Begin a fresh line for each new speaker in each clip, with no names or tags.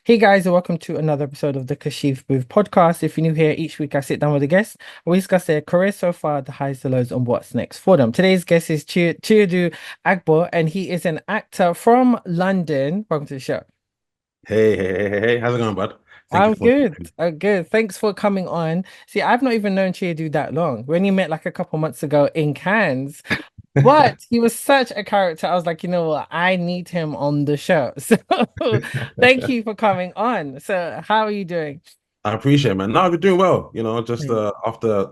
Hey guys, and welcome to another episode of the Kashif Booth podcast. If you're new here, each week I sit down with a guest. We discuss their career so far, the highs, the lows, and what's next for them. Today's guest is Chiedu Agborh, and he is an actor from London. Welcome to the show.
Hey, how's it going, bud? Thank you
I'm
for
good. I'm good. Thanks for coming on. See, I've not even known Chiedu that long. We only met like a couple months ago in Cannes, but he was such a character. I was like, you know what? I need him on the show. So thank you for coming on. So how are you doing?
I appreciate it, man. No, we're doing well. Just
Great.
after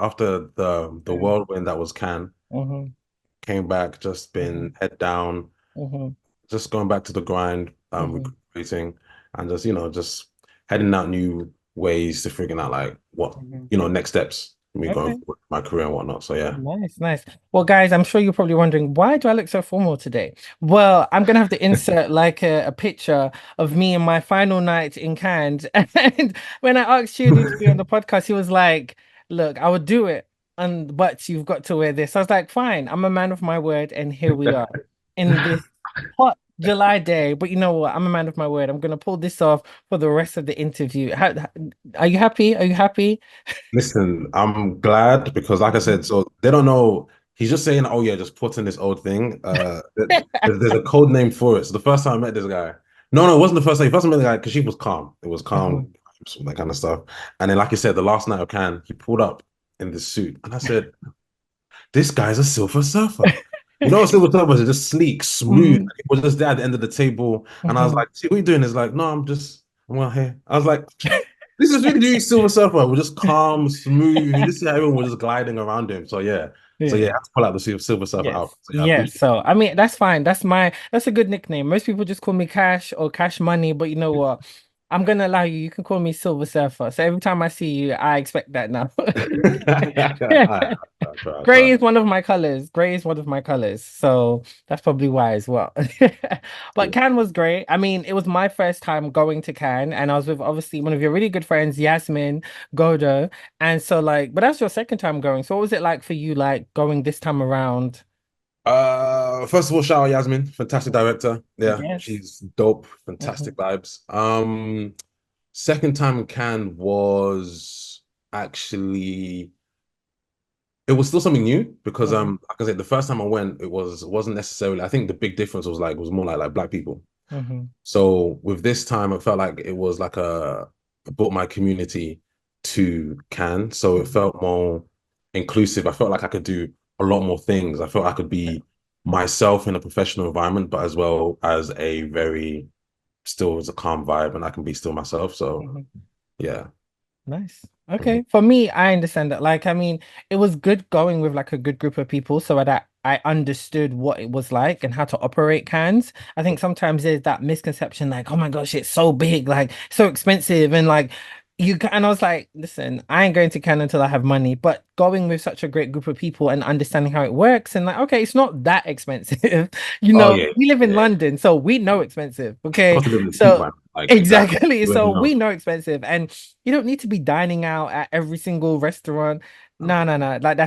the
Yeah.
whirlwind that was Cannes,
hmm
came back, just
hmm
been head down,
hmm
just going back to the grind,
hmm
recruiting, and just heading out new ways to figuring out like what,
hmm
next steps for me going
Okay.
forward, my career and whatnot. So yeah.
Nice, nice. Well, guys, I'm sure you're probably wondering, why do I look so formal today? Well, I'm gonna have to insert like a picture of me in my final night in Cannes. And when I asked Judy to be on the podcast, he was like, "Look, I would do it, and but you've got to wear this." I was like, "Fine, I'm a man of my word," and here we are in this hot July day. But you know what? I'm a man of my word. I'm gonna pull this off for the rest of the interview. Are you happy? Are you happy?
Listen, I'm glad because, like I said, so they don't know. He's just saying, "Oh yeah, just put in this old thing." There's a code name for it. So the first time I met this guy, no, it wasn't the first time. First time I met the guy because she was calm. It was
Mhm.
calm, that kind of stuff. And then, like you said, the last night of Cannes, he pulled up in this suit, and I said, "This guy's a Silver Surfer." Silver Surfers are just sleek, smooth.
Mhm.
He was just there at the end of the table, and I was
Mhm.
like, "See, what you doing?" He's like, "No, I'm out here." I was like, this is really doing Silver Surfer. We're just calm, smooth. You just see how everyone was just gliding around him. So yeah, I
Yeah.
have to pull out the Silver Surfer
Yes.
out. So yeah, I
Yes.
appreciate
So I mean that's fine. That's a good nickname. Most people just call me Cash or Cash Money, but you know what? I'm gonna allow you. You can call me Silver Surfer. So every time I see you, I expect that now.
it. All right, I'll try.
Gray is one of my colors. Gray is one of my colors. So that's probably why as well. But
Cool.
Cannes was great. I mean, it was my first time going to Cannes, and I was with obviously one of your really good friends, Yasmin Godo. And so like, but that's your second time going. So what was it like for you, like going this time around?
First of all, shout out Yasmin, fantastic director. Yeah,
Yes.
she's dope,
hmm
fantastic vibes. Second time in Cannes was actually it was still something new because
hmm
like I said, the first time I went, it wasn't necessarily. I think the big difference was more like black people.
hmm
So with this time, it felt like it was like I brought my community to Cannes, so it
hmm
felt more inclusive. I felt like I could do a lot more things. I felt I could be myself in a professional environment, but as well as a very still as a calm vibe, and I can be still myself. So
hmm
yeah.
Nice.
Mhm.
Okay. For me, I understand that. Like, I mean, it was good going with like a good group of people so that I understood what it was like and how to operate cans. I think sometimes there's that misconception, like, oh my gosh, it's so big, like so expensive, and like and I was like, listen, I ain't going to Cannes until I have money, but going with such a great group of people and understanding how it works and like, okay, it's not that expensive.
Oh yeah,
We live in
yeah.
London, so we know expensive. Okay.
Cost of living is peak,
So
man. Like exactly.
exactly.
You already
So
know.
we know expensive. And you don't need to be dining out at every single restaurant.
No,
No, no, no. Like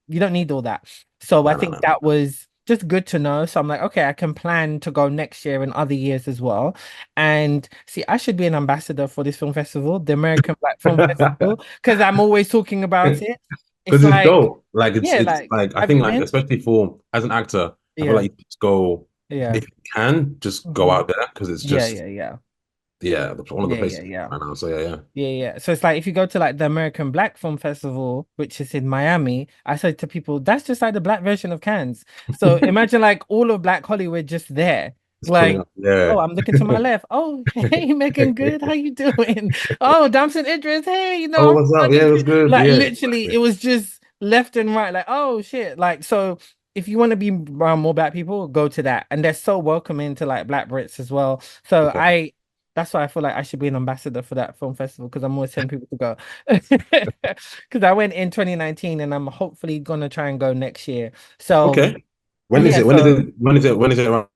you don't need all that. So I
no, no,
think
no.
that was just good to know. So I'm like, okay, I can plan to go next year and other years as well. And see, I should be an ambassador for this film festival, the American Black Film Festival, because I'm always talking about it. It's
Because it's
like,
dope. Like
yeah,
it's
like,
like I
have you
think like
been?
especially for as an actor, I feel
Yeah,
like you just go
yeah.
if you can just go
hmm
out there because it's
Yeah,
just
yeah, yeah.
one of the
Yeah, yeah,
places
yeah.
right now. So yeah,
Yeah, yeah. So it's like if you go to like the American Black Film Festival, which is in Miami, I said to people, that's just like the black version of Cannes. So
yeah.
imagine like all of Black Hollywood just there.
It's pulling
Like,
up. Yeah.
oh, I'm looking to my left. Oh, hey, Megan, good. How you doing? Oh, Damson Idris. Hey,
Oh,
I'm
what's up? Yeah,
London
it was
too.
good.
Like
Yeah,
literally,
exactly.
it was just left and right. Like, oh shit. Like, so if you want to be around more black people, go to that. And they're so welcoming to like black Brits as well. So
Okay.
that's why I feel like I should be an ambassador for that film festival because I'm always telling people to go. Because I went in 2019 and I'm hopefully gonna try and go next year. So
Okay. When is
yeah,
it? When is
so
it? When is it? When is it around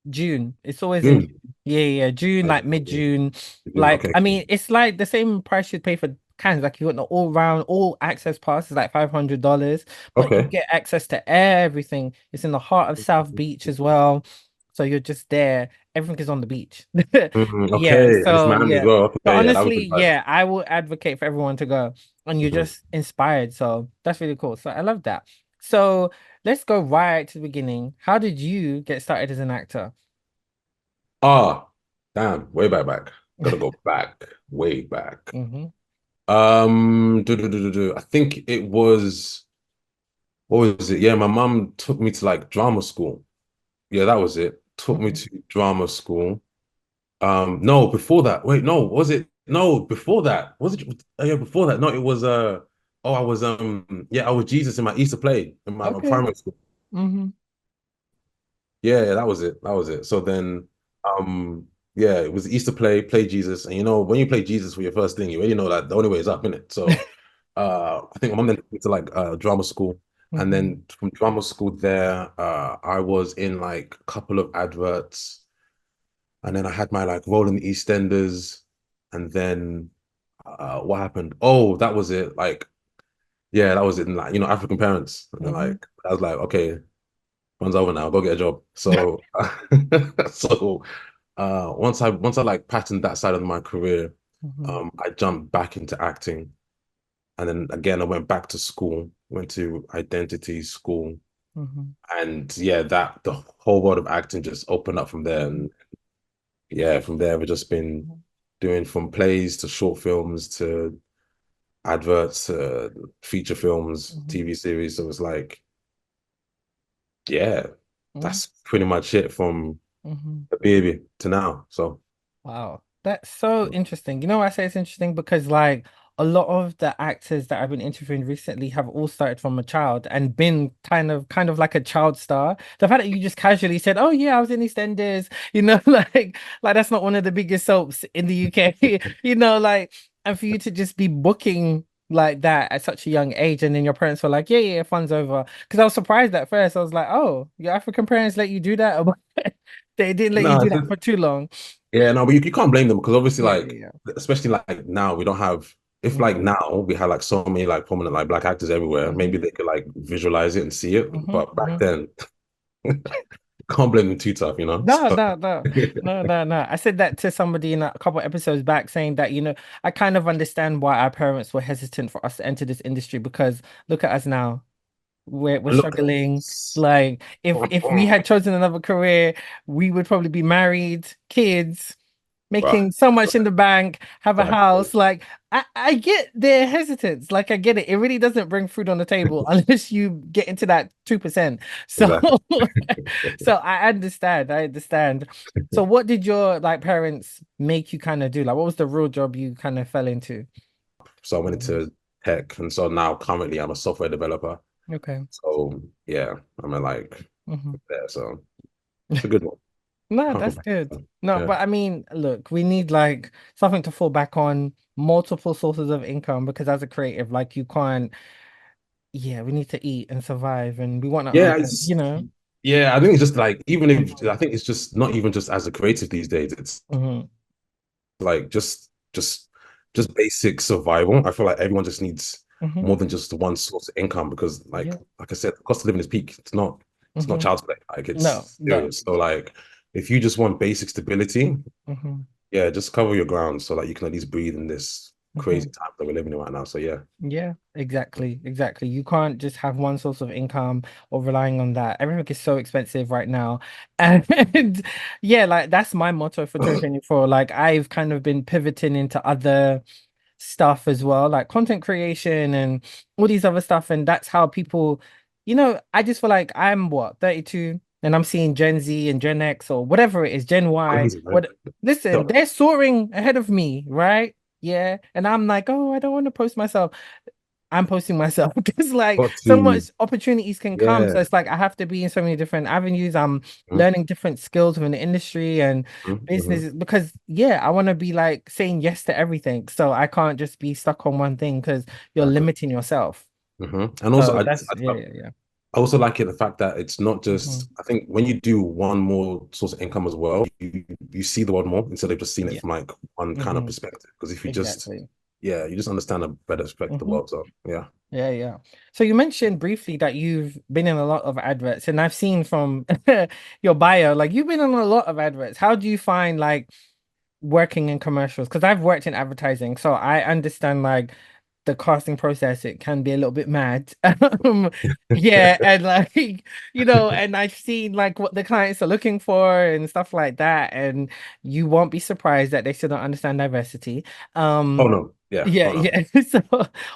June. It's always in
June?
June. Yeah, yeah, June, like
Okay.
mid-June.
June.
Like,
Okay.
I
Cool.
mean, it's like the same price you'd pay for cans. Like you got the all round, all access pass is like $500, but you
Okay.
get access to everything. It's in the heart of South Beach as well. So you're just there. Everything is on the beach. Yeah.
Okay, and it's
So
Miami as
yeah.
well.
So
Okay, yeah, that would
honestly,
be nice.
yeah, I will advocate for everyone to go, and you're
Mhm.
just inspired. So that's really cool. So I love that. So let's go right to the beginning. How did you get started as an actor?
Ah, damn, way back. Gotta go back, way back.
Hmm.
I think it was, what was it? Yeah, my mum took me to like drama school. Yeah, that was it. Took me
Hmm.
to drama school. No, before that. Wait, no, was it? No, before that. Was it? Yeah, before that. No, it was oh, I was yeah, I was Jesus in my Easter play in my
Okay.
primary school.
Hmm.
Yeah, yeah, that was it. That was it. So then yeah, it was the Easter play, play Jesus. And you know, when you play Jesus for your first thing, you already know that the only way is up, innit? So I think my mom then took me to like drama school. And
Hmm.
then from drama school there, I was in like a couple of adverts. And then I had my like role in the EastEnders. And then what happened? Oh, that was it. Like, yeah, that was it. And like, you know, African parents. And
Hmm.
like, I was like, okay, fun's over now. Go get a job. So, so once I like patterned that side of my career,
Hmm.
I jumped back into acting, and then again I went back to school, went to identity school,
Hmm.
and yeah, that the whole world of acting just opened up from there,
Hmm.
and yeah, from there we've just been doing from plays to short films to adverts to feature films,
Hmm.
TV series. So it's like, yeah,
Hmm.
that's pretty much it from
Hmm.
the baby to now. So.
Wow, that's so interesting. You know why I say it's interesting? Because like a lot of the actors that I've been interviewing recently have all started from a child and been kind of like a child star. The fact that you just casually said, "Oh yeah, I was in EastEnders," like that's not one of the biggest soaps in the UK, like, and for you to just be booking like that at such a young age, and then your parents were like, "Yeah, yeah, fun's over." Because I was surprised at first. I was like, "Oh, your African parents let you do that?" They didn't let you
No,
do that for too long.
yeah, no, but you can't blame them because obviously,
Yeah,
like,
yeah,
especially like now, we don't have. If
yeah.
like now we had like so many like prominent like black actors everywhere,
Hmm.
maybe they could like visualize it and see it.
Hmm.
But back
Hmm.
then, can't blame them too tough, you know.
No,
So
no, no, no, no, no. I said that to somebody in a couple episodes back, saying that, I kind of understand why our parents were hesitant for us to enter this industry because look at us now. We're
look,
struggling. Like if we had chosen another career, we would probably be married, kids,
bruh,
making so much in the bank, have a
exactly,
house. Like I get their hesitance. Like I get it. It really doesn't bring food on the table unless you get into that 2%. So
exactly.
so I understand. I understand. So what did your like parents make you kind of do? Like what was the real job you kind of fell into?
So I went
Mhm.
into tech, and so now currently I'm a software developer.
Okay.
So yeah, I'm a like
Hmm.
there. So it's a good one.
No,
Can't
that's
complain.
good. No,
Yeah.
but I mean, look, we need like something to fall back on, multiple sources of income because as a creative, like you can't, yeah, we need to eat and survive and we want to
Yeah,
earn,
it's yeah, I think it's just like even if
Mhm.
I think it's just not even just as a creative these days, it's
Mhm.
like just basic survival. I feel like everyone just needs
Mhm.
more than just one source of income because
Yeah.
like I said, the cost of living is peak. It's not
Mhm.
child's play. Like
No,
it's
no.
serious. So like if you just want basic stability,
Mhm.
yeah, just cover your ground so that you can at least breathe in this crazy
Mhm.
time that we're living in right now. So yeah.
Yeah, exactly, exactly. You can't just have one source of income or relying on that. Everything is so expensive right now. And yeah, like that's my motto for 2024. Like I've kind of been pivoting into other stuff as well, like content creation and all these other stuff. And that's how people, I just feel like I'm what, 32, and I'm seeing Gen Z and Gen X or whatever it is, Gen Y.
Crazy, man.
What listen, they're soaring ahead of me, right? Yeah. And I'm like, oh, I don't want to post myself. I'm posting myself because like
Got
so
to
much opportunities can come. So
yeah.
it's like I have to be in so many different avenues. I'm
Mhm,
learning different skills within the industry and
mhm, mhm.
businesses because yeah, I want to be like saying yes to everything. So I can't just be stuck on one thing because you're
Exactly.
limiting yourself.
And also,
So that's yeah, yeah, yeah.
I also like it the fact that it's not
Hmm.
just. I think when you do one more source of income as well, you see the world more instead of just seeing it
Yeah.
from like one kind of
Hmm.
perspective. Because if you just
Exactly.
yeah, you just understand a better aspect of the
Hmm.
world. So yeah.
Yeah, yeah. So you mentioned briefly that you've been in a lot of adverts, and I've seen from your bio, like you've been in a lot of adverts. How do you find like working in commercials? Because I've worked in advertising, so I understand like the casting process. It can be a little bit mad. Yeah, and like and I've seen like what the clients are looking for and stuff like that, and you won't be surprised that they still don't understand diversity.
Oh
Um,
no, yeah,
yeah,
oh no.
yeah. So,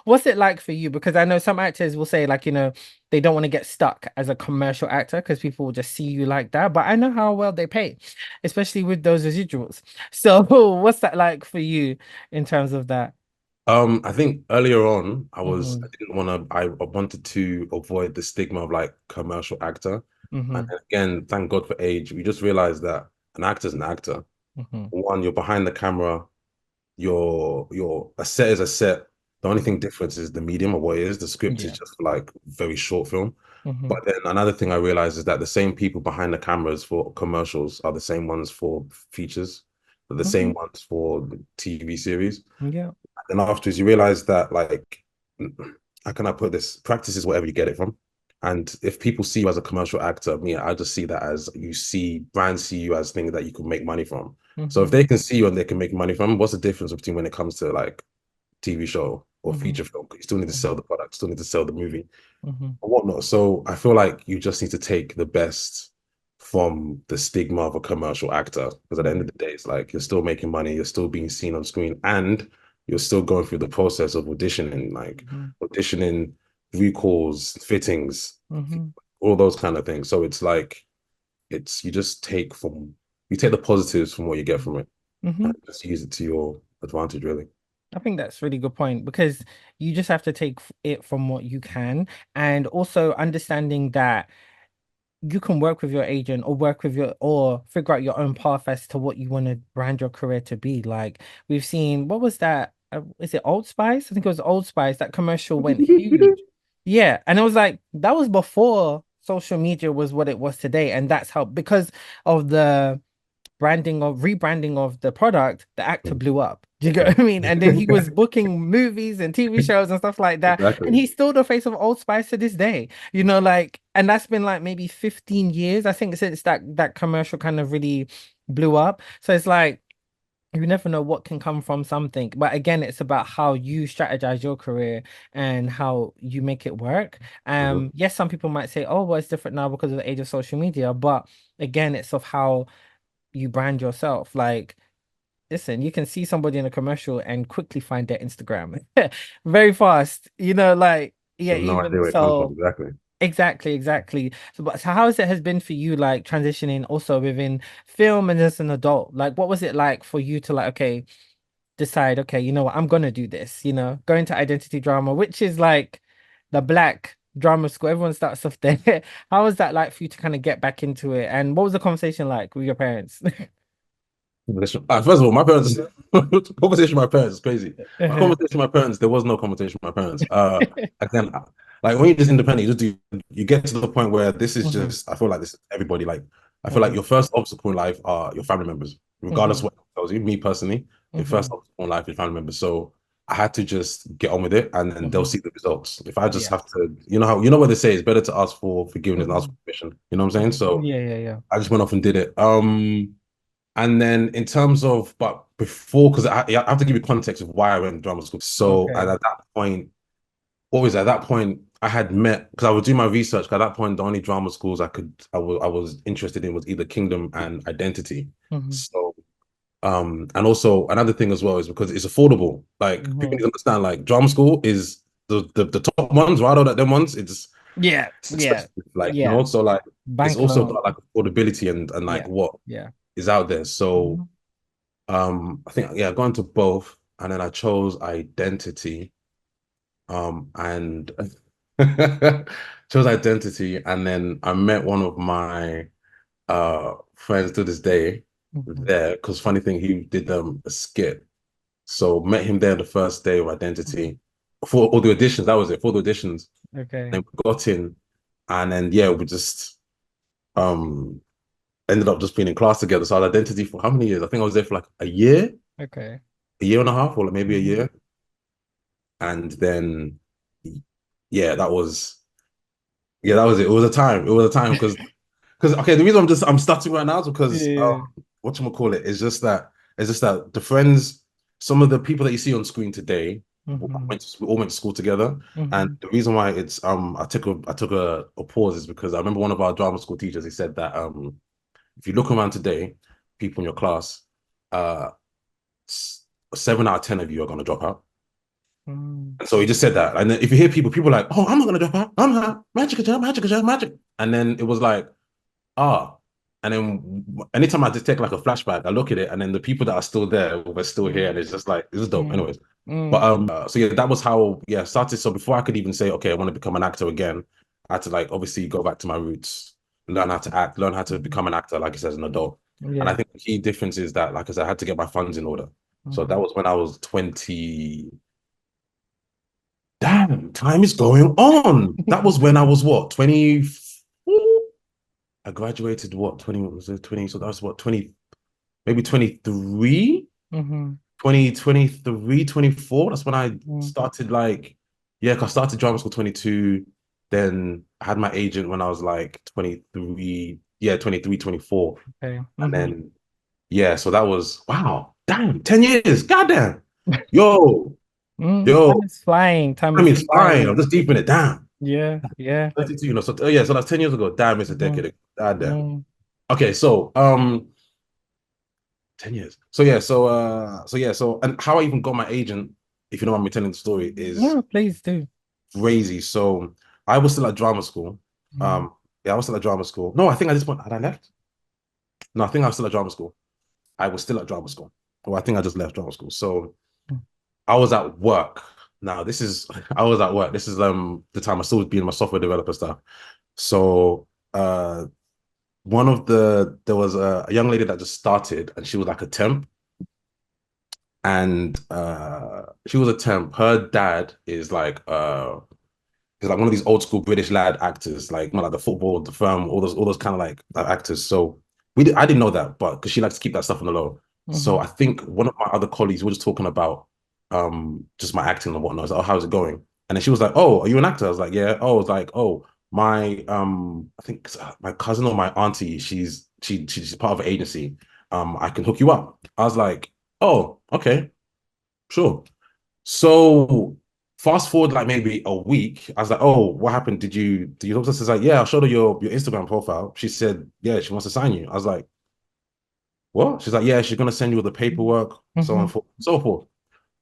what's it like for you? Because I know some actors will say like, they don't want to get stuck as a commercial actor because people will just see you like that. But I know how well they pay, especially with those residuals. So, what's that like for you in terms of that?
I think earlier on, I
Hmm.
didn't want to, I wanted to avoid the stigma of like commercial actor. And
Hmm.
then again, thank God for age. We just realized that an actor's an actor.
Hmm.
One, you're behind the camera, your a set is a set. The only thing different is the medium of what it is. The script is
Yeah.
just like very short film.
Hmm.
But then another thing I realized is that the same people behind the cameras for commercials are the same ones for features, the
Hmm.
same ones for the TV series.
Yeah.
And afterwards, you realize that, like, how can I put this? Practice is wherever you get it from. And if people see you as a commercial actor, me, I just see that as brands see you as things that you can make money from. So if
Hmm.
they can see you and they can make money from, what's the difference between when it comes to like TV show or
Hmm.
feature film? You still need to sell
Hmm.
the product, still need to sell the movie
Hmm.
or whatnot. So I feel like you just need to take the best from the stigma of a commercial actor. Because at the end of
Hmm.
the day, it's like you're still making money, you're still being seen on screen, and you're still going through the process of auditioning, like
Hmm.
auditioning, recalls, fittings,
Hmm.
all those kind of things. So it's like it's you take the positives from what you get from it
Hmm.
and just use it to your advantage, really.
I think that's a really good point because you just have to take it from what you can, and also understanding that you can work with your agent or work with your or figure out your own path as to what you want to brand your career to be. Like we've seen, what was that? Is it Old Spice? I think it was Old Spice. That commercial went huge. Yeah, and it was like that was before social media was what it was today, and that's how because of the rebranding of the product, the actor blew up. Do you get
Yeah.
what I mean? And then he was booking movies and TV shows and stuff like that. And
Exactly.
he's still the face of Old Spice to this day. Like, and that's been like maybe 15 years, I think, since that commercial kind of really blew up. So it's like you never know what can come from something. But again, it's about how you strategize your career and how you make it work.
Mhm.
Yes, some people might say, oh, well, it's different now because of the age of social media. But again, it's of how you brand yourself. Like, listen, you can see somebody in a commercial and quickly find their Instagram very fast. Like, yeah,
You have no idea
even
where it comes from,
so,
exactly.
exactly, exactly. So how has been for you, like transitioning also within film and as an adult? Like, what was it like for you to like, okay, decide, okay, you know what, I'm gonna do this, go into identity drama, which is like the black drama school. Everyone starts off there. How was that like for you to kind of get back into it? And what was the conversation like with your parents?
First of all, my parents, conversation with my parents is crazy. My
Uh-huh.
conversation with my parents, there was no conversation with my parents. Again, like when you're just independent, you get to the point where this is
Hmm.
just, I feel like this is everybody. Like, I feel like
Hmm.
your first obstacle in life are your family members, regardless of
Hmm.
what it tells you. Me personally, your first
Hmm.
obstacle in life is family members. So I had to just get on with it and then they'll
Hmm.
see the results. If I just
Yeah.
have to, you know what they say, it's better to ask for forgiveness than ask
Hmm.
for permission. You know what I'm saying?
Hmm.
So
Yeah, yeah, yeah.
I just went off and did it. And then in terms of, but before, because I have to give you context of why I went to drama school. So, and
Okay.
at that point, what was it? At that point, I had met because I would do my research. 'Cause at that point, the only drama schools I was interested in was either Kingdom and Identity.
Hmm.
So, and also another thing as well is because it's affordable. Like people
Hmm.
need to understand, like drama school is the top ones, right? All that them ones,
Yeah,
it's
yeah,
expensive. Like
yeah.
so like it's
Bank
also
loan.
got like affordability and like
Yeah,
what
yeah.
is out there. So
Hmm.
I think yeah, I got into both, and then I chose identity. And chose identity, and then I met one of my friends to this day
Hmm.
there. Because funny thing, he did a skit. So met him there the first day of
Hmm.
identity for all the auditions. That was it for the auditions.
Okay.
Then we got in, and then yeah, we just um ended up just being in class together. So I had identity for how many years? I think I was there for like a year
Okay.
and a half, or like maybe a
Hmm.
year. And then yeah, that was that was it. It was a time. It was a time because okay, the reason I'm stuttering right now is because
Yeah.
whatchamacallit is just that the friends, some of the people that you see on screen today,
Hmm.
we all went to school together. And
Hmm.
the reason why it's I took a pause is because I remember one of our drama school teachers, he said that if you look around today, people in your class, uh 7 out of 10 of you are gonna drop out.
Mm.
And so he just said that. And then if you hear people are like, oh, I'm not gonna drop out, I'm not magic, magic. And then it was like, ah. And then anytime I just take like a flashback, I look at it, and then the people that are still there were still here,
Mm.
and it's just like this is dope.
Mm.
Anyways, but
Mm.
so yeah, that was how I started. So before I could even say, okay, I want to become an actor again, I had to like obviously go back to my roots, learn how to act, learn how to
Mhm.
become an actor, like I said, as an adult. And I
Yeah.
think the key difference is that, like I said, I had to get my funds in order. So that
Mhm.
was when I was 20. Damn, time is going on. That was when I was what, 20? I graduated what, 20, was it 20? So that was what, 20, maybe 23?
Mhm.
2023, 24. That's when I
Mm.
started like, yeah, 'cause I started drama school 22. Then I had my agent when I was like 23, yeah, 23, 24.
Okay.
And
Mhm.
then, yeah, so that was, wow, damn, 10 years, goddamn. Yo,
Time
yo,
is flying. Time
I
is
mean, it's fine. I'm
flying.
just deep in it, damn.
Yeah. Yeah.
32, so yeah, so that's 10 years ago. Damn, it's a decade
Mhm.
ago. Goddamn.
Mm.
Okay, so 10 years. And how I even got my agent, if you know what I'm telling the story, is
No, please do.
crazy. So I was still at drama school.
Mm.
Yeah, I was still at drama school. No, I think at this point, had I left? No, I think I was still at drama school. I was still at drama school. Well, I think I just left drama school. So I was at work. Now, this is I was at work. This is the time I still was being my software developer stuff. So there was a young lady that just started and she was like a temp. And she was a temp. Her dad is like one of these old school British lad actors, like like the football, the firm, all those kind of like actors. So I didn't know that, but because she likes to keep that stuff on the low. So
Mhm.
I think one of my other colleagues we were just talking about just my acting and whatnot. I was like, oh, how's it going? And then she was like, oh, are you an actor? I was like, yeah. Oh, I was like, oh, my I think my cousin or my auntie, she's part of an agency. I can hook you up. I was like, oh, okay, sure. So fast forward like maybe a week, I was like, oh, what happened? Did you talk to us? She's like, yeah, I showed her your Instagram profile. She said, yeah, she wants to sign you. I was like, what? She's like, yeah, she's gonna send you all the paperwork, so on and
Mhm.
so forth.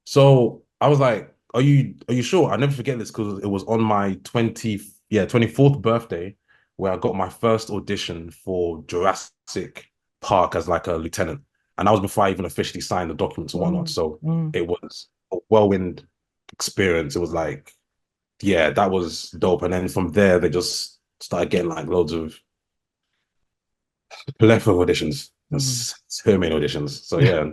So I was like, are you sure? I never forget this because it was on my 24th birthday where I got my first audition for Jurassic Park as like a lieutenant. And that was before I even officially signed the documents and whatnot.
Mm.
So
Mm.
it was a whirlwind experience. It was like, yeah, that was dope. And then from there, they just started getting like loads of plethora of auditions.
Mm.
That's so many auditions. So yeah,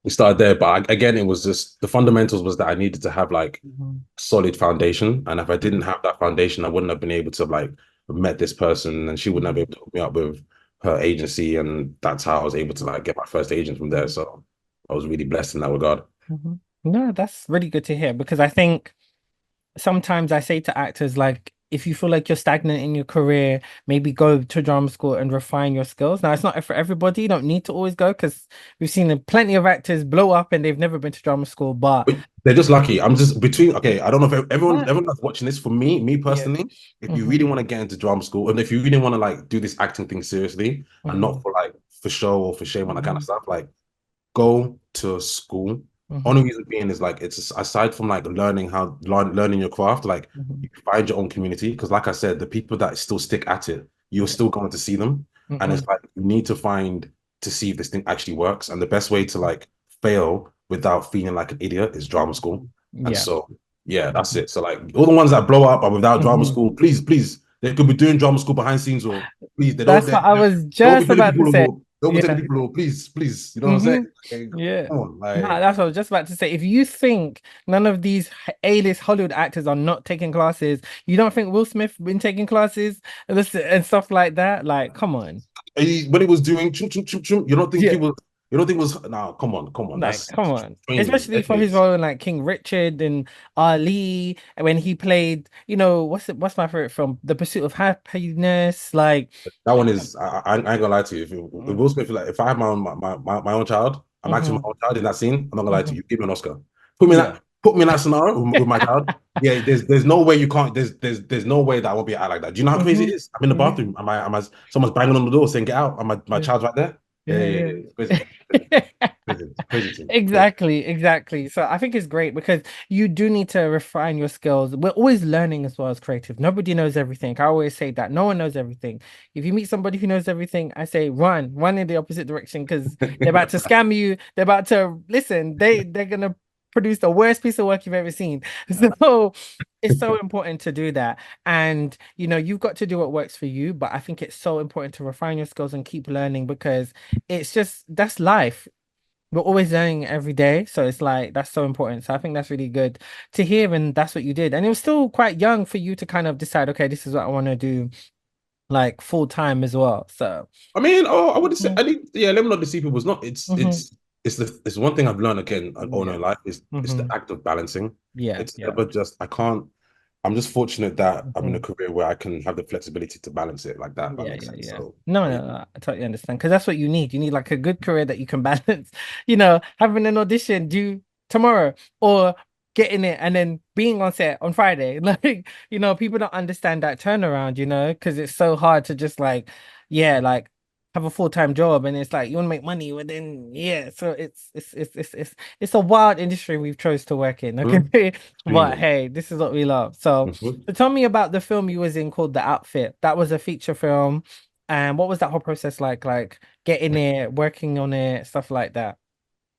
we started there. But again, it was just the fundamentals was that I needed to have like
Mhm.
solid foundation. And if I didn't have that foundation, I wouldn't have been able to like met this person and she wouldn't have been able to hook me up with her agency. And that's how I was able to like get my first agent from there. So I was really blessed in that regard.
Mhm. No, that's really good to hear because I think sometimes I say to actors, like, if you feel like you're stagnant in your career, maybe go to drama school and refine your skills. Now, it's not for everybody. You don't need to always go because we've seen plenty of actors blow up and they've never been to drama school. But
But they're just lucky. I'm just between. Okay, I don't know if
what?
everyone that's watching this. For me
Yeah.
personally, if you
Hmm.
really want to get into drama school, and if you really want to like do this acting thing seriously, and
Hmm.
not for like for show or for shame and that kind of
Hmm.
stuff, like go to school. Only
Hmm.
reason being is like it's aside from like learning your craft, like
Hmm.
you find your own community. Because like I said, the people that still stick at it, you're
Yeah.
still going to see them, and
Hmm.
it's like you need to find to see if this thing actually works. And the best way to like fail without feeling like an idiot is drama school. And
Yeah.
so yeah, that's it. So like all the ones that blow up are without drama
Hmm.
school, please, they could be doing drama school behind scenes or please
That's what I was
they won't be
just
telling
about to
people
say.
who they'll be telling
Yeah.
people who please, you know what I'm saying?
Hmm.
Like,
Yeah.
come on,
No,
like
that's what I was just about to say. If you think none of these A-list Hollywood actors are not taking classes, you don't think Will Smith been taking classes and stuff like that? Like, come on.
when he was doing chum chum chum chum, you don't think he
Yeah.
was? You don't think it was? No, come on.
Like,
That's
come on.
training
Especially for his
decades.
role in like King Richard and Ali, and when he played, what's my favorite film? The Pursuit of Happiness. Like,
That one is. I ain't gonna lie to you. If Will Smith, like, if I have my own child, I'm actually
mm-hmm,
my own child in that scene. I'm not gonna lie to
hmm
you. Give me an Oscar.
yeah.
Put me in that scenario with my child. Yeah, there's no way you can't. There's no way that I won't be out like that. Do you know how crazy
hmm
it is? I'm in the
hmm
bathroom. Am I someone's banging on the door saying get out? And my
Yeah,
child's right there. Yeah, yeah,
yeah,
yeah. It's crazy.
yeah.
Crazy. Crazy thing. Crazy.
Exactly, exactly. So I think it's great because you do need to refine your skills. We're always learning as well as creative. Nobody knows everything. I always say that no one knows everything. If you meet somebody who knows everything, I say run in the opposite direction because they're about to scam you. They're about to listen. They're gonna produce the worst piece of work you've ever seen. So it's so important to do that. And you've got to do what works for you, but I think it's so important to refine your skills and keep learning because it's just that's life. We're always learning every day. So it's like that's so important. So I think that's really good to hear. And that's what you did. And it was still quite young for you to kind of decide, okay, this is what I want to do like full time as well. So
I mean, oh, I wouldn't say.
mhm,
I think, yeah, let me not deceive people. It's not.
mhm,
It's one thing I've learned again all
yeah.
in life is it's the
hmm
act of balancing.
Yeah,
It's
yeah.
never just I can't. I'm just fortunate that I'm in a
Mhm.
career where I can have the flexibility to balance it like that. If that
Yeah,
makes
yeah,
sense.
yeah.
So
No,
yeah.
no, no, I totally understand because that's what you need. You need like a good career that you can balance, having an audition due tomorrow or getting it and then being on set on Friday. Like, people don't understand that turnaround, because it's so hard to just like, yeah, like have a full-time job and it's like you want to make money, but then yeah, so it's a wild industry we've chose to work in,
Mhm.
okay? But
Extremely.
hey, this is what we love. So
Mhm.
so tell me about the film you was in called The Outfit. That was a feature film. And what was that whole process like? Like getting it, working on it, stuff like that.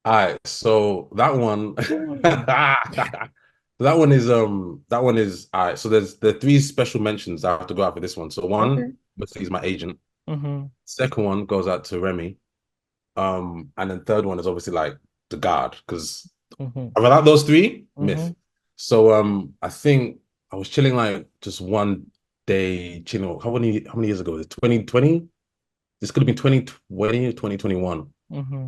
All right. So that one, that one is all right. So there's the three special mentions I have to go out for this one. So one,
Okay.
obviously, is my agent.
Mm-hmm.
Second one goes out to Remy. And then third one is obviously like the guard because
Mm-hmm.
without those three,
Mm-hmm.
myth. So I think I was chilling like just one day, chilling. How many years ago? 2020? This could have been 2020 or 2021.
Mm-hmm.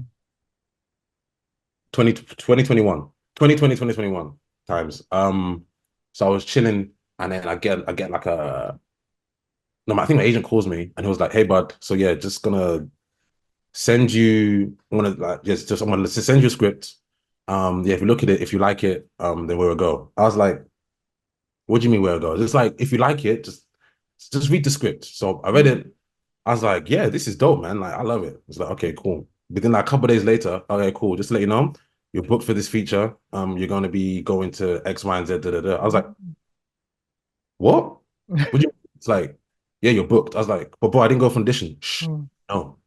2021. 2020, 2021 times. So I was chilling and then I get like a no, I think my agent calls me and he was like, "Hey bud, so yeah, just gonna send you. I'm gonna like just I'm gonna send you a script. Yeah, if you look at it, if you like it, then we'll go." I was like, "What do you mean where go?" Just like if you like it, just read the script. So I read it. I was like, "Yeah, this is dope, man. Like I love it." It's like, "Okay, cool." But then like a couple of days later, okay, cool. Just to let you know, you're booked for this feature. You're gonna be going to X, Y, and Z. Da, da, da. I was like, "What? Would you?" It's like, "Yeah, you're booked." I was like, "But boy, I didn't go for an audition." Shh,
Mm.
no.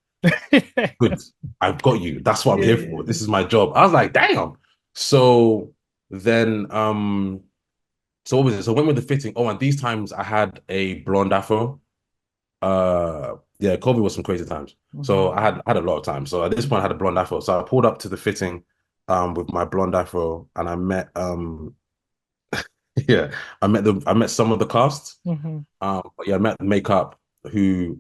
Good. I've got you. That's what I'm
Yeah,
here
yeah,
for. This is my job. I was like, damn. So then so what was it? So when with the fitting? Oh, and these times I had a blonde afro. Yeah, COVID was some crazy times.
Mm-hmm.
So I had a lot of time. So at this point I had a blonde afro. So I pulled up to the fitting with my blonde afro and I met yeah, I met some of the cast.
Mm-hmm.
But yeah, I met the makeup who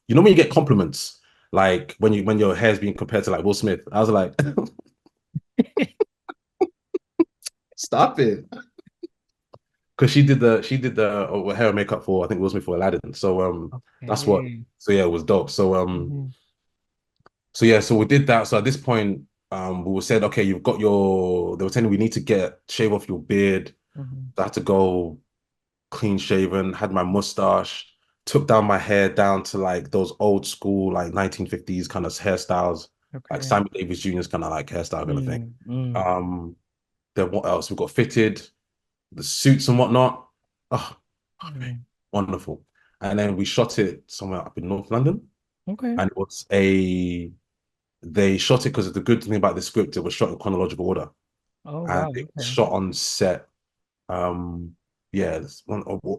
when you get compliments like when your hair's being compared to like Will Smith, I was like, stop it. Because she did the hair and makeup for I think Will Smith for Aladdin. So that's what
Okay.
so yeah, it was dope.
Mm-hmm.
So yeah, so we did that. So at this point, we were said, okay, you've got your they were telling me we need to shave off your beard.
Mm-hmm.
I had to go clean shaven, had my mustache, took down my hair down to like those old school like 1950s kind of hairstyles, like
Okay.
Sammy Davis Jr.'s kind of like hairstyle kind of thing.
Mm-hmm.
Um, then what else? We got fitted, the suits and whatnot. Oh, okay,
Mm-hmm.
wonderful. And then we shot it somewhere up in North London,
Okay.
and it was a they shot it because the good thing about the script, it was shot in chronological order,
Oh
and
wow.
it was
Okay.
shot on set. Um, yeah,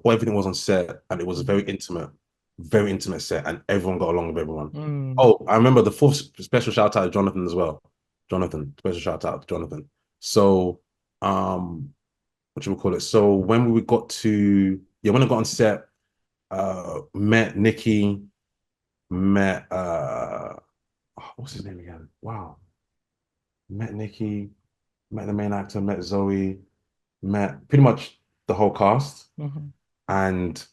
everything was on set, and it was a very intimate set, and everyone got along with everyone.
Mm-hmm.
Oh, I remember the fourth special shout out to Jonathan as well. Jonathan, special shout out to Jonathan. So, what should we call it? So when we got to when I got on set, met Nikki, met what's his name again? Wow. Met Nikki, met the main actor, met Zoe, met pretty much the whole cast.
Hmm.
And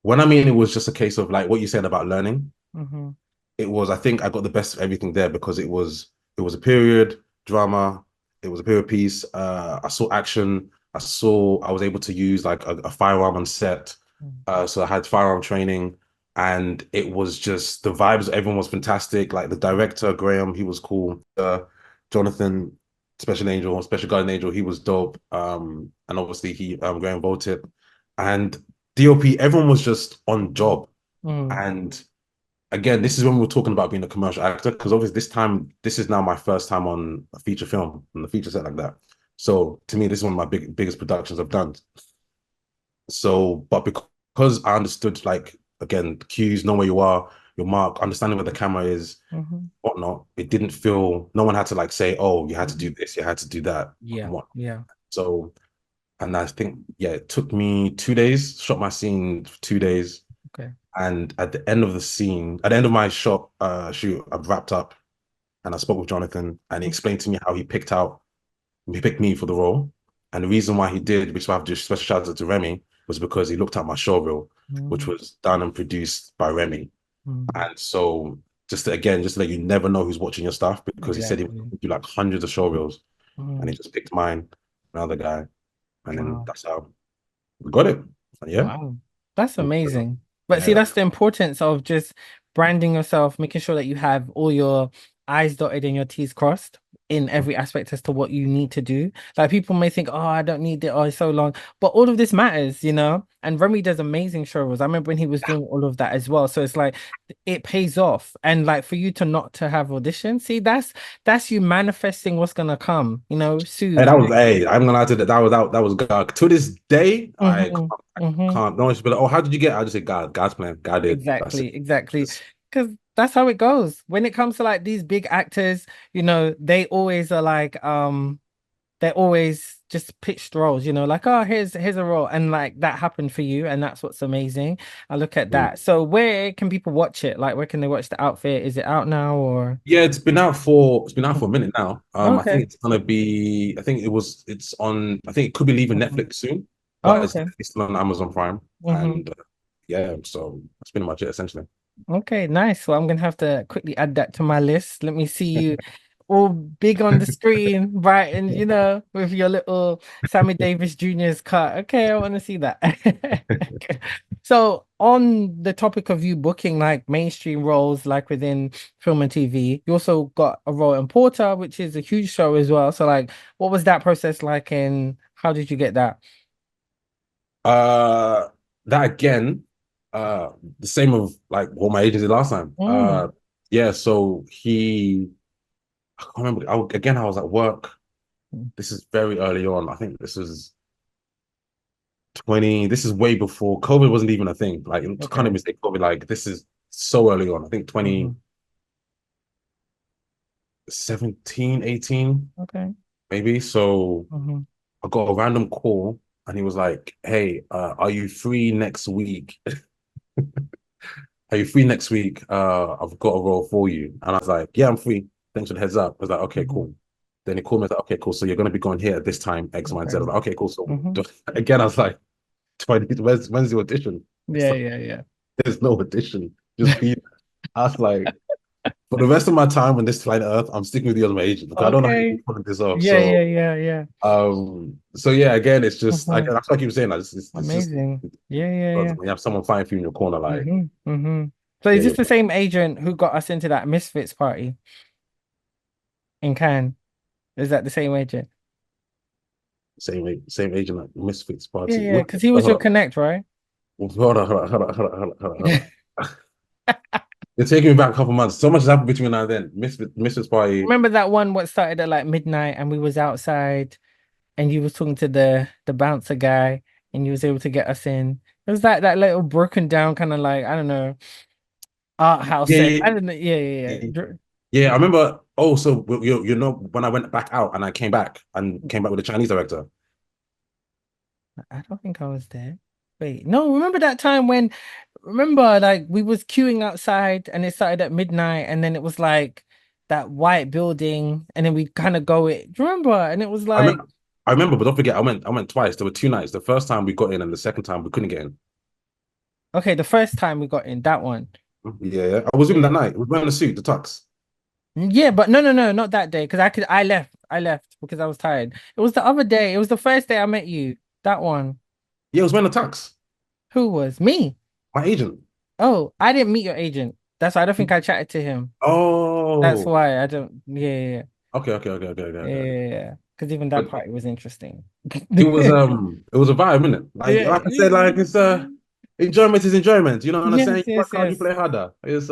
when I mean it was just a case of like what you said about learning,
Hmm.
it was, I think I got the best of everything there because it was a period drama, it was a period piece. I saw action, I was able to use like a firearm on set. So I had firearm training, and it was just the vibes, everyone was fantastic. Like the director, Graham, he was cool. Jonathan, Special Guardian Angel, he was dope. And obviously he Graham voted. And DOP, everyone was just on job.
Hmm.
And again, this is when we were talking about being a commercial actor, because obviously this is now my first time on a feature film, on the feature set like that. So to me, this is one of my biggest productions I've done. So, but because I understood, like, again, cues, know where you are, your mark, understanding where the camera is,
Hmm.
whatnot, it didn't feel, no one had to like say, oh, you had to do
Hmm.
this, you had to do that.
Yeah,
What?
yeah.
So, and I think, yeah, it took me 2 days, shot my scene for 2 days.
Okay.
And at the end of the scene, at the end of my shoot, I've wrapped up and I spoke with Jonathan and he explained to me how he picked me for the role. And the reason why he did, which I have to special shout out to Remy, was because he looked at my show reel, which
Mm-hmm.
was done and produced by Remy. And so just to let you never know who's watching your stuff because he said he
Exactly.
would do like hundreds of show reels and
Mm.
he just picked mine, another guy. And then
Wow.
that's how we got it. Yeah.
Wow. That's amazing. But see,
Yeah.
that's the importance of just branding yourself, making sure that you have all your I's dotted and your T's crossed in every aspect as to what you need to do. Like people may think, oh, I don't need it, oh, it's so long. But all of this matters, you know? And Remy does amazing shows. I remember when he was doing all of that as well. So it's like it pays off. And like for you to not to have auditions, see, that's you manifesting what's gonna come,
Hey,
soon.
that was hey, I'm gonna lie to that. That was God. To this day,
Hmm. Hmm.
can't. No one should be like, oh, how did you get? I just say God, God's plan, God did. That's it.
Exactly, exactly.
Just,
Because that's how it goes. When it comes to like these big actors, they always are like, they're always just pitched roles, like, oh, here's a role. And like that happened for you, and that's what's amazing. I look at
mm.
that. So where can people watch it? Like, where can they watch the outfit? Is it out now or?
Yeah, it's been out for a minute now. I think
Okay.
it's gonna be. I think it's on. I think it could be leaving
Mhm.
Netflix soon,
Oh,
but it's
okay.
definitely still on Amazon Prime.
Hmm.
And yeah, so that's pretty much it essentially.
Okay, nice. So I'm gonna have to quickly add that to my list. Let me see you all big on the screen, bright and with your little Sammy Davis Jr.'s cut. Okay, I want to see that. So on the topic of you booking like mainstream roles like within film and TV, you also got a role in Porter, which is a huge show as well. So like what was that process like and how did you get that?
Uh, that again, uh, the same of like what my agent did last time.
Mm,
Yeah. So I can't remember. I was at work. This is very early on. I think this is 20. This is way before COVID wasn't even a thing. Like, can't
okay.
even say COVID. Like, this is so early on. I think
Hmm.
2017, 18,
Okay.
maybe. So
Hmm.
I got a random call and he was like, hey, are you free next week? Are you free next week? I've got a role for you. And I was like, yeah, I'm free. Thanks for the heads up. I was like, okay,
Hmm.
cool. Then he called me. I was like, okay, cool. So you're going to be going here at this time, X, Y, and Z. I
Okay.
was like, okay, cool. So
Hmm.
again, I was like, when's the audition? It's
Yeah,
like,
yeah, yeah.
there's no audition. Just be. I was like, for the rest of my time on this planet Earth, I'm sticking with you as my agent because I don't know how you
Okay.
keep pulling this off.
Yeah,
So,
yeah, yeah, yeah.
so yeah, again, it's just like
Hmm.
that's what I keep saying. Like, it's just
Amazing. Yeah, yeah,
when
yeah.
you have someone fighting for you in your corner, like,
Hmm. Hmm. So
yeah,
is this
you're
the same agent who got us into that Misfits party in Cannes? Is that the same agent?
same agent like Misfits
Yeah,
party.
yeah, because he was your connect, right?
Hold on. You're taking me back a couple months. So much has happened between now and then. Misfits party.
Remember that one what started at like midnight and we was outside and you was talking to the bouncer guy and you was able to get us in. It was that little broken down kind of like, I don't know, art house
Yeah,
set.
yeah,
I don't know. Yeah, yeah,
yeah.
yeah.
Yeah, I remember. Oh, so when I went back out and I came back with the Chinese director.
I don't think I was there. Wait, no, remember that time when remember like we was queuing outside and it started at midnight and then it was like that white building and then we kind of go it. Do you remember? And it was
I
like,
remember, I remember, but don't forget, I went twice. There were 2 nights. The first time we got in, and the second time we couldn't get in.
okay, the first time we got in that one.
Yeah, yeah. I was with him that
Yeah.
night. We were wearing a suit, the tux.
Yeah, but no, not that day because I left because I was tired. It was the other day. It was the first day I met you. That one.
Yeah, I was wearing a tux.
Who was me?
My agent.
Oh, I didn't meet your agent. That's why I don't think I chatted to him. That's
Oh,
why I don't. Yeah.
okay, okay, okay, okay, okay, okay.
Yeah. Because even that
But
party was interesting.
it was a vibe, isn't it?
Yeah.
Like I said, like it's enjoyment is enjoyment. You know what I'm saying?
Yes,
You work
yes,
hard, you
yes.
play harder. It's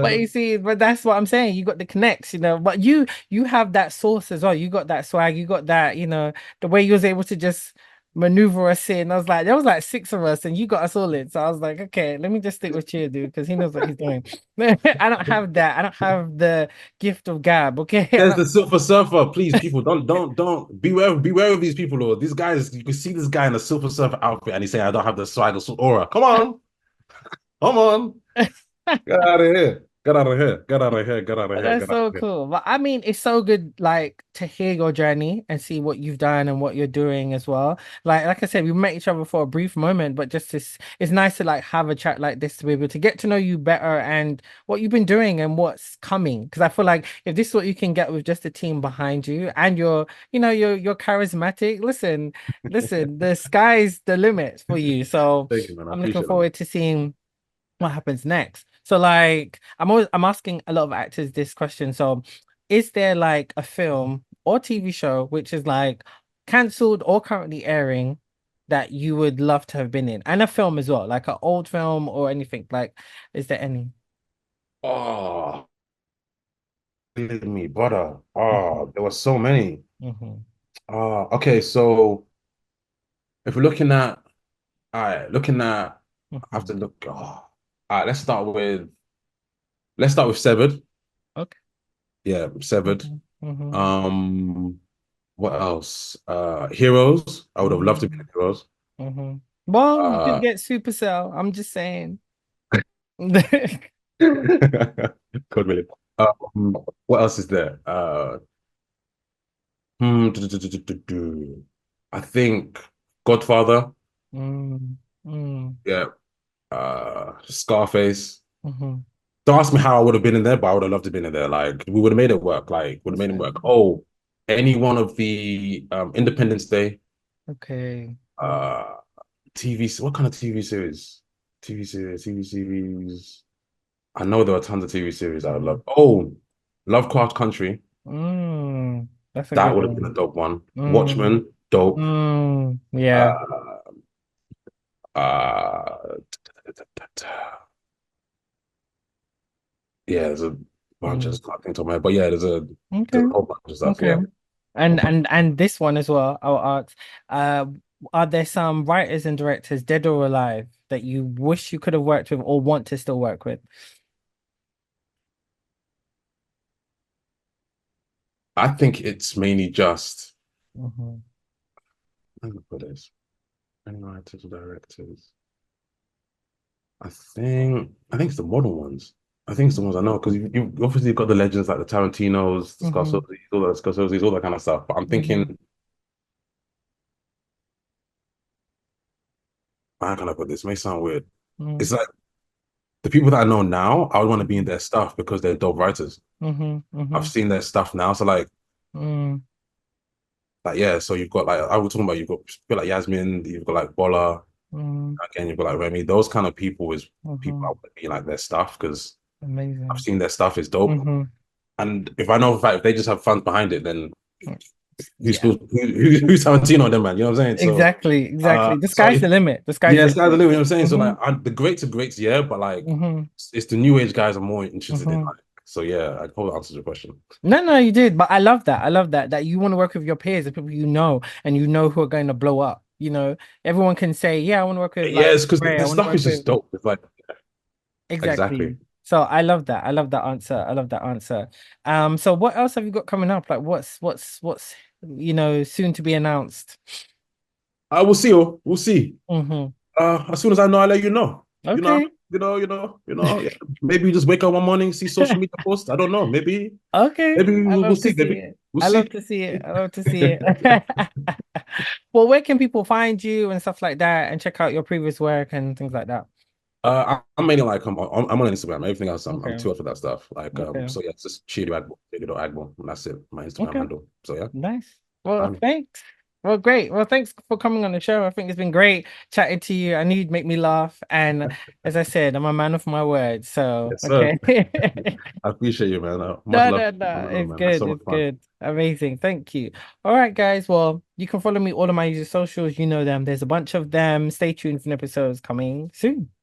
But you see, but that's what I'm saying. You got the connects, you know. But you have that source as well. You got that swag. You got that, you know, the way you was able to just maneuver us in. I was like, there was like six of us, and you got us all in. So I was like, okay, let me just stick with you, dude, because he knows what he's doing. I don't have that. I don't have the gift of gab. Okay, I
There's
don't.
the Silver Surfer. Please, people, don't beware of these people. Lord. These guys, you can see this guy in a Silver Surfer outfit, and he's saying, "I don't have the swag or aura." Come on, get out of here, get out of here, get out of here, get out of here,
That's
get out of
so
here.
cool. But I mean, it's so good, like to hear your journey and see what you've done and what you're doing as well. Like I said, we met each other for a brief moment, but just this, it's nice to like have a chat like this to be able to get to know you better and what you've been doing and what's coming. Because I feel like if this is what you can get with just a team behind you and you're charismatic. Listen, the sky's the limit for you. So
Thank you, man. I
I'm looking
appreciate that.
forward to seeing what happens next. So like I'm asking a lot of actors this question. So is there like a film or TV show which is like cancelled or currently airing that you would love to have been in? And a film as well, like an old film or anything. Like, is there any?
Oh, killing me, brother.
Mhm,
Oh, there were so many.
mhm,
Okay, so if we're looking at, all right, looking at, I have
mhm.
to look. All right, let's start with Severed.
Okay.
Yeah, Severed.
Mhm, mhm,
Um, what else? Heroes. I would have loved to be in
mhm,
Heroes.
mhm. Well, you could
Uh,
get Supercell. I'm just saying.
God willing. What else is there? I think Godfather.
Mm, mm,
Yeah. Scarface.
mhm.
Don't ask me how I would have been in there, but I would have loved to have been in there. Like we would have made it work. Like would have made it work. Oh, any one of the Independence Day,
Okay.
uh TV. What kind of TV series? TV series. I know there are tons of TV series I would love.
Mhm.
Oh, Lovecraft Country.
That's a
That
good
would have been a
one.
dope one.
Mm,
Watchmen, dope.
yeah.
Uh, uh, yeah, there's a bunch. I
Mm,
just can't think of my head, but yeah,
okay.
there's a whole bunch of stuff.
Okay.
Yeah.
And this one as well, I'll ask, are there some writers and directors, dead or alive, that you wish you could have worked with or want to still work with?
I think it's mainly just
Hmm.
I don't know what it is. Any writers or directors. I think it's the modern ones. I think it's the ones I know because you obviously got the legends like the Tarantinos, the
Hmm.
Scorsese's, all that kind of stuff. But I'm
Hmm.
thinking, how can I put this? It may sound weird.
Hmm.
It's like the people that I know now, I would want to be in
Hmm.
their stuff because they're dope writers.
Hmm.
I've
Hmm.
seen their stuff now. So
Hmm.
like yeah, so you've got like I was talking about you've got like Yasmin, you've got like Bola,
Hmm.
again, you've got like Remy. Those kind of people is people I
Hmm.
want to be in, like their stuff because I've
Amazing.
seen their stuff is dope.
Hmm.
And if I know for a fact if they just have fun behind it, then
Yeah.
who's Tarantino then, man? You know what I'm saying?
Exactly. The
So
sky's
if
the limit. The sky's
yeah,
the
sky's the
limit.
limit. You know what I'm saying? So
Hmm.
like the greats are greats, yeah, but like
Hmm.
it's the new age guys I'm more interested in.
Hmm.
Like, so yeah, I hope that answers your question.
No, you did, but I love that. I love that you want to work with your peers, the people you know, and you know who are going to blow up. You know, everyone can say, "Yeah, I want to work with
Yeah,
like
it's because
Ray. I
the
want to
stuff
work
is
with."
just dope. It's like
Exactly.
exactly.
So I love that. I love that answer. I love that answer. So what else have you got coming up? Like, what's soon to be announced?
I will see. Oh, we'll see.
Hmm.
As soon as I know, I'll let you know. You know,
Okay.
yeah. Maybe you just wake up one morning, see social media posts. I don't know.
Okay.
Maybe
I
we'll
love to
see.
see
Maybe
it.
we'll
I love
see.
to see it. I love to see it. Well, where can people find you and stuff like that and check out your previous work and things like that?
I'm mainly like I'm on Instagram. Everything else, I'm
Okay.
too old for that stuff. Like
Okay.
so yeah, it's just Chiedu Agborh, Chiedu Agborh, and that's it. My Instagram
Okay.
handle. So yeah,
Nice. Well,
um,
thanks. Well, great. Well, thanks for coming on the show. I think it's been great chatting to you. I knew you'd make me laugh. And as I said, I'm a man of my word. So,
yes, sir.
okay.
I appreciate you, man. Much
No,
love,
no, no. It's
man. That's
good.
so much
It's
fun.
good. Amazing. Thank you. All right, guys. Well, you can follow me all of my user socials. You know them. There's a bunch of them. Stay tuned for episodes coming soon.